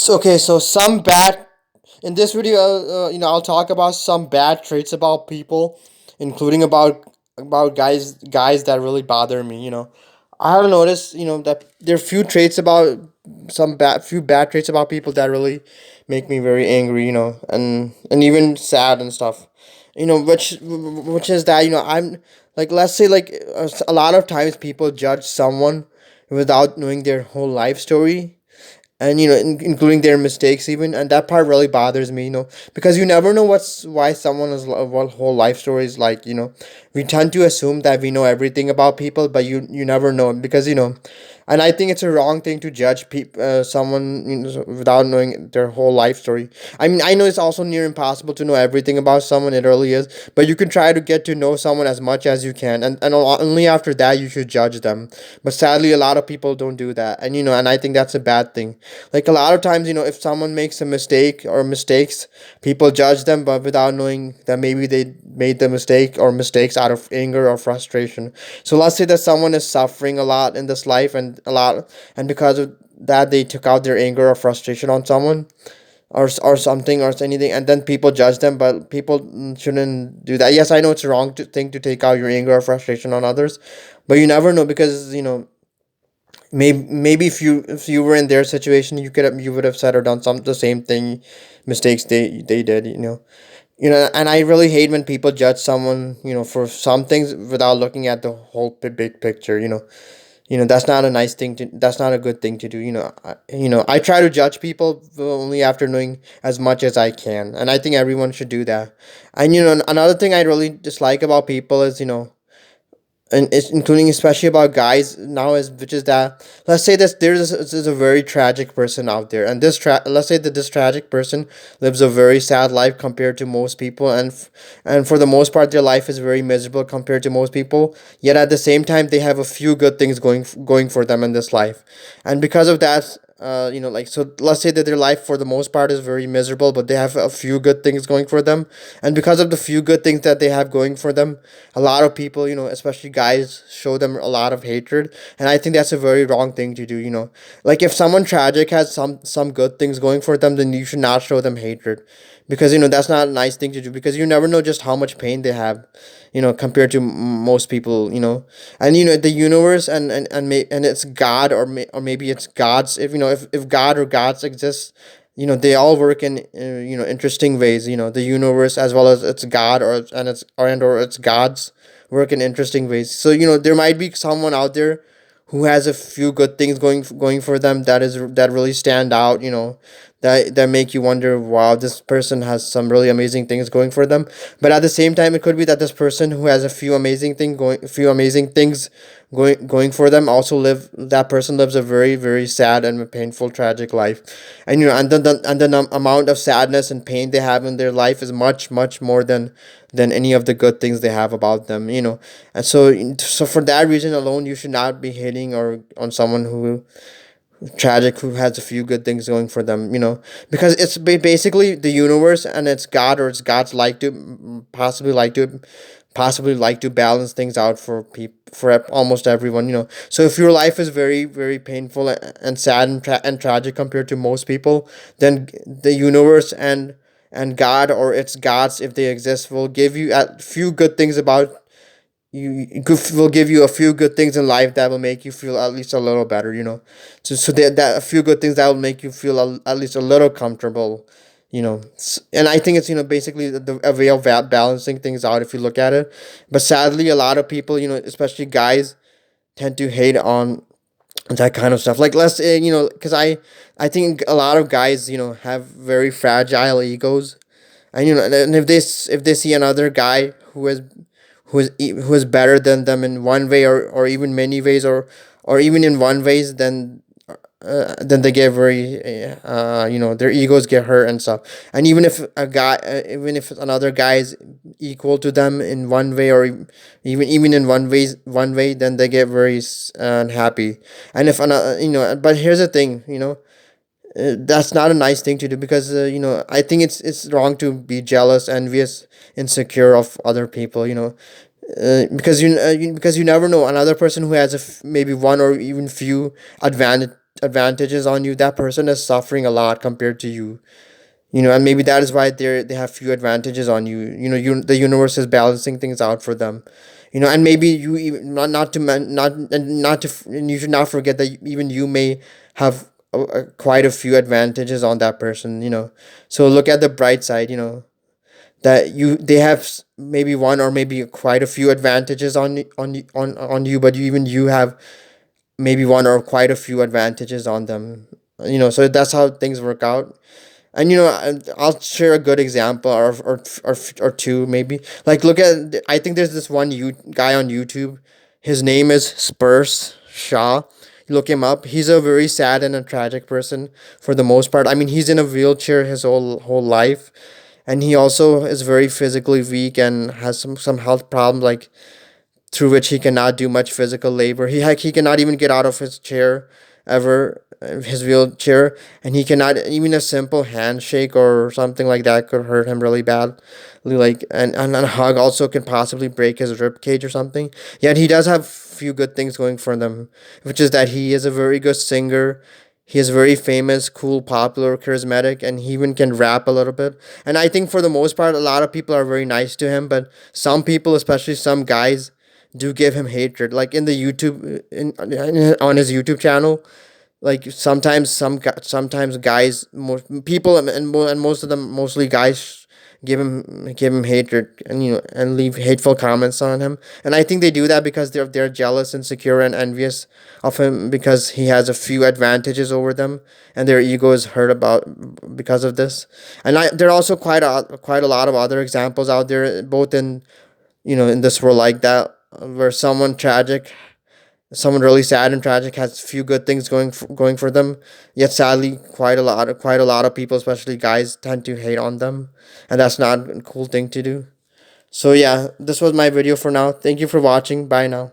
So some bad in this video, I'll talk about some bad traits about people, including about guys that really bother me. I have noticed, that there are few traits about few bad traits about people that really make me very angry. And even sad and stuff. Which is that I'm like, let's say, like, a lot of times people judge someone without knowing their whole life story, and including their mistakes even, and that part really bothers me, because you never know why someone is what whole life story is like. We tend to assume that we know everything about people, but you never know, because and I think it's a wrong thing to judge someone, without knowing their whole life story. I mean, I know it's also near impossible to know everything about someone. It really is, but you can try to get to know someone as much as you can, and only after that you should judge them. But sadly, a lot of people don't do that, and I think that's a bad thing. Like, a lot of times, if someone makes a mistake or mistakes, people judge them, but without knowing that maybe they made the mistake or mistakes out of anger or frustration. So let's say that someone is suffering a lot in this life, and because of that they took out their anger or frustration on someone, or something or anything, and then people judge them. But people shouldn't do that. Yes, I know it's a wrong thing to take out your anger or frustration on others, but you never know, because maybe if you were in their situation, you would have said or done the same thing, mistakes they did. And I really hate when people judge someone, for some things without looking at the whole big picture. That's not a good thing to do. I try to judge people only after knowing as much as I can, and I think everyone should do that. And another thing I really dislike about people is, and it's including especially about guys now, is which is that, let's say that there's a very tragic person out there, and let's say that this tragic person lives a very sad life compared to most people, and for the most part their life is very miserable compared to most people, yet at the same time they have a few good things going for them in this life. And because of that, like, so let's say that their life for the most part is very miserable, but they have a few good things going for them. And because of the few good things that they have going for them, a lot of people, especially guys, show them a lot of hatred. And I think that's a very wrong thing to do. Like, if someone tragic has some good things going for them, then you should not show them hatred, because that's not a nice thing to do, because you never know just how much pain they have, compared to most people. And the universe, and it's God, or maybe it's gods, if God or gods exist, they all work in, interesting ways. The universe, as well as its God, or its gods, work in interesting ways. So there might be someone out there who has a few good things going for them, that really stand out, that make you wonder, wow, this person has some really amazing things going for them. But at the same time, it could be that this person who has a few amazing things going for them, also live that person lives a very, very sad and painful, tragic life. And the amount of sadness and pain they have in their life is much, much more than any of the good things they have about them. And so for that reason alone, you should not be hating or on someone who tragic, who has a few good things going for them. Because it's basically the universe, and it's God, or it's God's like to possibly like to balance things out for almost everyone. So if your life is very, very painful and sad and tragic compared to most people, then the universe and God, or its gods, if they exist, will give you a few good things about will give you a few good things in life that will make you feel at least a little better. So that a few good things that will make you feel at least a little comfortable. And I think it's, basically a way of balancing things out, if you look at it. But sadly, a lot of people, especially guys, tend to hate on that kind of stuff. Like, let's say, because I think a lot of guys, have very fragile egos. And and if they see another guy who is better than them in one way, or even many ways, or even in one ways, then they get very, their egos get hurt and stuff. And even if another guy is equal to them in one way, or even in one way, then they get very unhappy. And if another, but here's the thing, that's not a nice thing to do, because I think it's wrong to be jealous, envious, insecure of other people. Because you never know, another person who has maybe one or even few advantages on you, that person is suffering a lot compared to you. And maybe that is why they have few advantages on you. The universe is balancing things out for them. And maybe you even not to men, not and not to and you should not forget that even you may have quite a few advantages on that person. So look at the bright side. That they have maybe one or maybe quite a few advantages on you, but even you have maybe one or quite a few advantages on them. So that's how things work out. And I'll share a good example, or two maybe. Like, look at, I think there's this one guy on YouTube. His name is Spurs Shaw. Look him up. He's a very sad and a tragic person for the most part. I mean, he's in a wheelchair his whole life, and he also is very physically weak and has some health problems, like through which he cannot do much physical labor. He cannot even get out of his chair ever, his wheelchair, and he cannot even a simple handshake or something like that could hurt him really bad. Like, and a hug also can possibly break his rib cage or something. Yet he does have few good things going for them, which is that he is a very good singer. He is very famous, cool, popular, charismatic, and he even can rap a little bit. And I think for the most part, a lot of people are very nice to him, but some people, especially some guys, do give him hatred. Like in the YouTube, on his YouTube channel, like sometimes sometimes guys, most people, and most of them, mostly guys, give him hatred, and and leave hateful comments on him. And I think they do that because they're jealous, insecure, and envious of him because he has a few advantages over them, and their ego is hurt about because of this. And there are also quite a lot of other examples out there, both in in this world, like that, where someone really sad and tragic has few good things going for them. Yet sadly, quite a lot of people, especially guys, tend to hate on them, and that's not a cool thing to do. So yeah, this was my video for now. Thank you for watching. Bye now.